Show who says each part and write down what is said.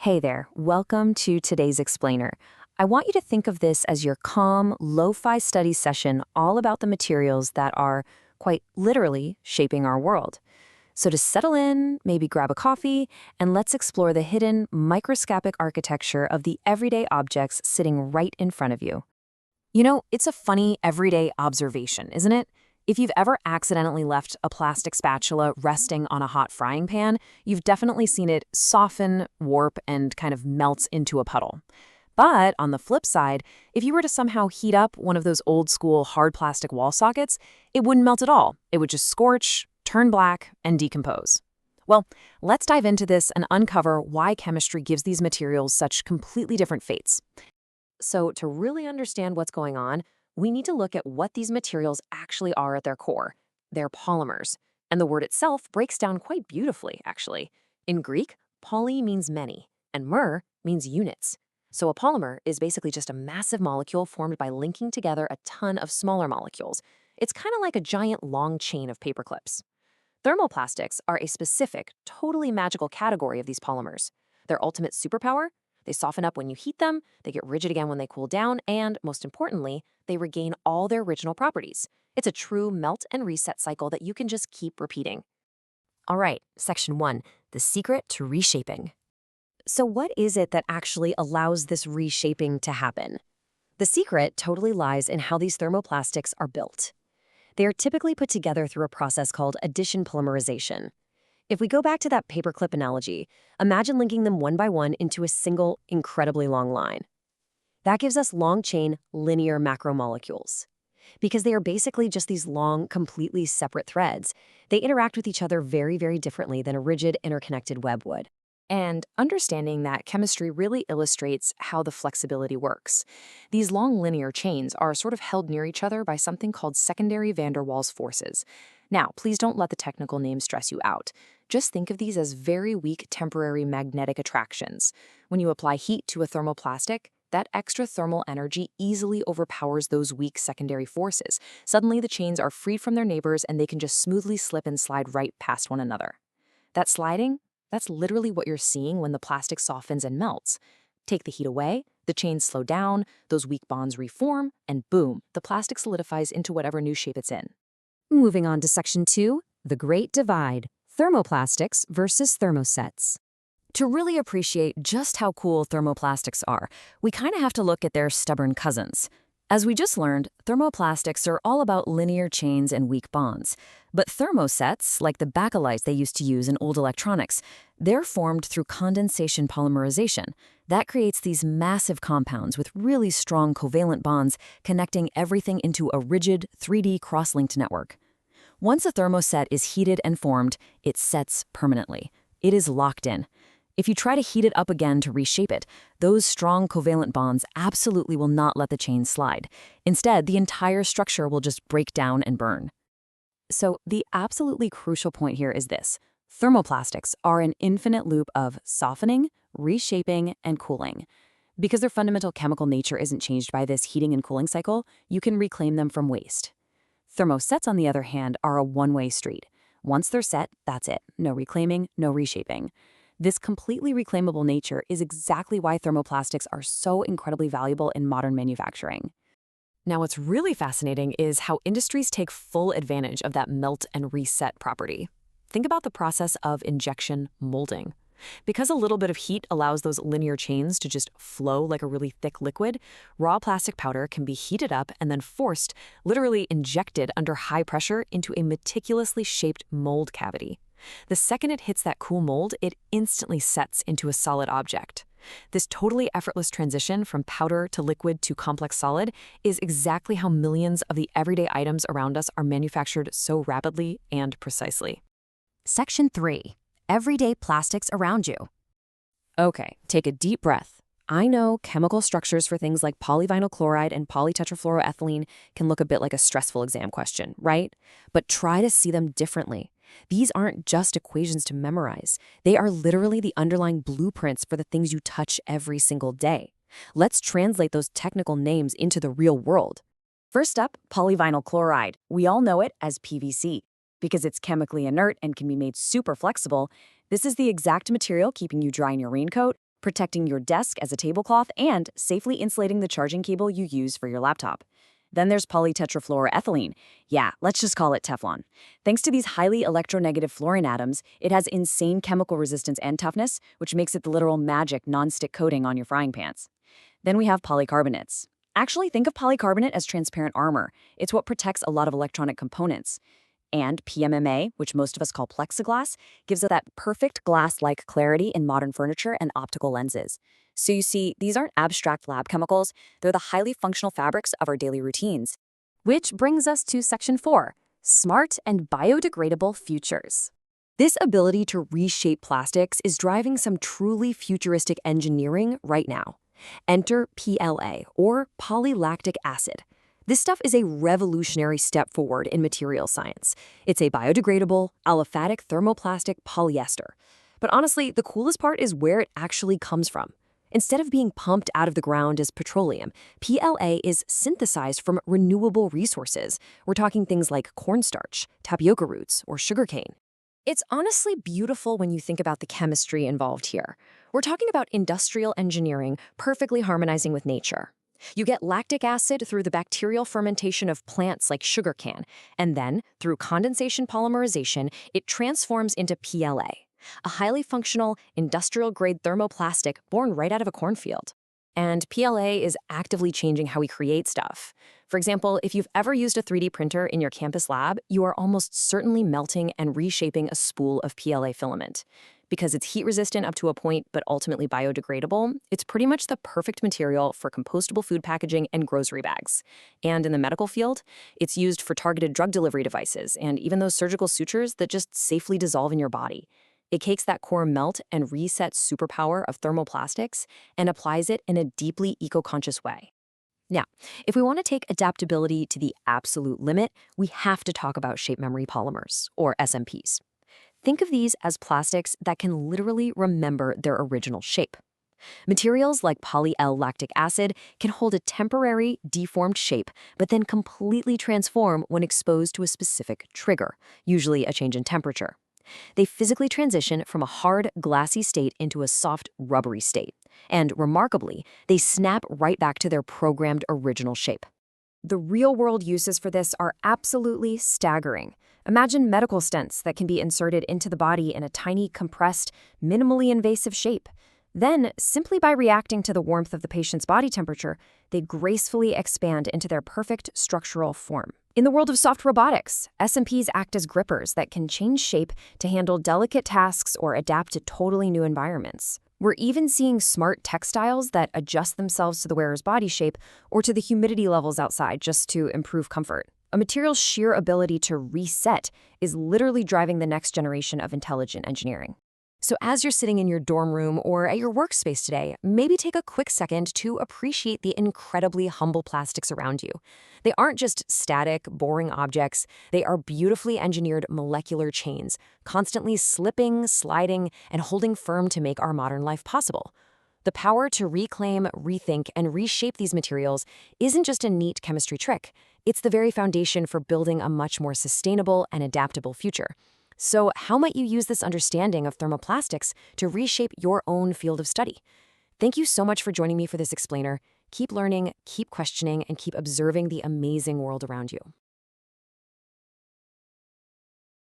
Speaker 1: Hey there, welcome to today's explainer. I want you to think of this as your calm, lo-fi study session all about the materials that are, quite literally, shaping our world. So to settle in, maybe grab a coffee, and let's explore the hidden, microscopic architecture of the everyday objects sitting right in front of you. You know, it's a funny, everyday observation, isn't it? If you've ever accidentally left a plastic spatula resting on a hot frying pan, you've definitely seen it soften, warp, and kind of melt into a puddle. But on the flip side, if you were to somehow heat up one of those old-school hard plastic wall sockets, it wouldn't melt at all. It would just scorch, turn black, and decompose. Well, let's dive into this and uncover why chemistry gives these materials such completely different fates. So to really understand what's going on, we need to look at what these materials actually are at their core. They're polymers, and the word itself breaks down quite beautifully, actually. In Greek, poly means many, and mer means units. So a polymer is basically just a massive molecule formed by linking together a ton of smaller molecules. It's kind of like a giant long chain of paper clips. Thermoplastics are a specific, totally magical category of these polymers. Their ultimate superpower? They soften up when you heat them, they get rigid again when they cool down, and, most importantly, they regain all their original properties. It's a true melt and reset cycle that you can just keep repeating. All right, section 1, the secret to reshaping. So what is it that actually allows this reshaping to happen? The secret totally lies in how these thermoplastics are built. They are typically put together through a process called addition polymerization. If we go back to that paperclip analogy, imagine linking them one by one into a single, incredibly long line. That gives us long-chain, linear macromolecules. Because they are basically just these long, completely separate threads, they interact with each other very, very differently than a rigid, interconnected web would. And understanding that chemistry really illustrates how the flexibility works. These long linear chains are sort of held near each other by something called secondary van der Waals forces. Now, please don't let the technical name stress you out. Just think of these as very weak temporary magnetic attractions. When you apply heat to a thermoplastic, that extra thermal energy easily overpowers those weak secondary forces. Suddenly, the chains are freed from their neighbors and they can just smoothly slip and slide right past one another. That sliding? That's literally what you're seeing when the plastic softens and melts. Take the heat away, the chains slow down, those weak bonds reform, and boom, the plastic solidifies into whatever new shape it's in. Moving on to section 2, the great divide, thermoplastics versus thermosets. To really appreciate just how cool thermoplastics are, we kind of have to look at their stubborn cousins. As we just learned, thermoplastics are all about linear chains and weak bonds. But thermosets, like the bakelite they used to use in old electronics, they're formed through condensation polymerization. That creates these massive compounds with really strong covalent bonds connecting everything into a rigid 3D cross-linked network. Once a thermoset is heated and formed, it sets permanently. It is locked in. If you try to heat it up again to reshape it, those strong covalent bonds absolutely will not let the chain slide. Instead, the entire structure will just break down and burn. So the absolutely crucial point here is this. Thermoplastics are an infinite loop of softening, reshaping, and cooling. Because their fundamental chemical nature isn't changed by this heating and cooling cycle, you can reclaim them from waste. Thermosets, on the other hand, are a one-way street. Once they're set, that's it. No reclaiming, no reshaping. This completely reclaimable nature is exactly why thermoplastics are so incredibly valuable in modern manufacturing. Now, what's really fascinating is how industries take full advantage of that melt and reset property. Think about the process of injection molding. Because a little bit of heat allows those linear chains to just flow like a really thick liquid, raw plastic powder can be heated up and then forced, literally injected under high pressure into a meticulously shaped mold cavity. The second it hits that cool mold, it instantly sets into a solid object. This totally effortless transition from powder to liquid to complex solid is exactly how millions of the everyday items around us are manufactured so rapidly and precisely. Section 3. Everyday plastics around you. Okay, take a deep breath. I know chemical structures for things like polyvinyl chloride and polytetrafluoroethylene can look a bit like a stressful exam question, right? But try to see them differently. These aren't just equations to memorize. They are literally the underlying blueprints for the things you touch every single day. Let's translate those technical names into the real world. First up, polyvinyl chloride. We all know it as PVC. Because it's chemically inert and can be made super flexible, this is the exact material keeping you dry in your raincoat, protecting your desk as a tablecloth and safely insulating the charging cable you use for your laptop. Then there's polytetrafluoroethylene. Yeah, let's just call it Teflon. Thanks to these highly electronegative fluorine atoms, it has insane chemical resistance and toughness, which makes it the literal magic non-stick coating on your frying pans. Then we have polycarbonates. Actually, think of polycarbonate as transparent armor. It's what protects a lot of electronic components. And PMMA, which most of us call plexiglass, gives it that perfect glass-like clarity in modern furniture and optical lenses. So you see, these aren't abstract lab chemicals, they're the highly functional fabrics of our daily routines. Which brings us to Section 4, Smart and Biodegradable Futures. This ability to reshape plastics is driving some truly futuristic engineering right now. Enter PLA, or polylactic acid. This stuff is a revolutionary step forward in material science. It's a biodegradable, aliphatic thermoplastic polyester. But honestly, the coolest part is where it actually comes from. Instead of being pumped out of the ground as petroleum, PLA is synthesized from renewable resources. We're talking things like cornstarch, tapioca roots, or sugarcane. It's honestly beautiful when you think about the chemistry involved here. We're talking about industrial engineering perfectly harmonizing with nature. You get lactic acid through the bacterial fermentation of plants like sugarcane, and then, through condensation polymerization, it transforms into PLA, a highly functional, industrial-grade thermoplastic born right out of a cornfield. And PLA is actively changing how we create stuff. For example, if you've ever used a 3D printer in your campus lab, you are almost certainly melting and reshaping a spool of PLA filament. Because it's heat-resistant up to a point, but ultimately biodegradable, it's pretty much the perfect material for compostable food packaging and grocery bags. And in the medical field, it's used for targeted drug delivery devices and even those surgical sutures that just safely dissolve in your body. It takes that core melt and reset superpower of thermoplastics and applies it in a deeply eco-conscious way. Now, if we want to take adaptability to the absolute limit, we have to talk about shape memory polymers, or SMPs. Think of these as plastics that can literally remember their original shape. Materials like poly-L-lactic acid can hold a temporary, deformed shape, but then completely transform when exposed to a specific trigger, usually a change in temperature. They physically transition from a hard, glassy state into a soft, rubbery state. And remarkably, they snap right back to their programmed original shape. The real-world uses for this are absolutely staggering. Imagine medical stents that can be inserted into the body in a tiny, compressed, minimally invasive shape. Then, simply by reacting to the warmth of the patient's body temperature, they gracefully expand into their perfect structural form. In the world of soft robotics, SMPs act as grippers that can change shape to handle delicate tasks or adapt to totally new environments. We're even seeing smart textiles that adjust themselves to the wearer's body shape or to the humidity levels outside just to improve comfort. A material's sheer ability to reset is literally driving the next generation of intelligent engineering. So as you're sitting in your dorm room or at your workspace today, maybe take a quick second to appreciate the incredibly humble plastics around you. They aren't just static, boring objects. They are beautifully engineered molecular chains, constantly slipping, sliding, and holding firm to make our modern life possible. The power to reclaim, rethink, and reshape these materials isn't just a neat chemistry trick. It's the very foundation for building a much more sustainable and adaptable future. So how might you use this understanding of thermoplastics to reshape your own field of study? Thank you so much for joining me for this explainer. Keep learning, keep questioning, and keep observing the amazing world around you.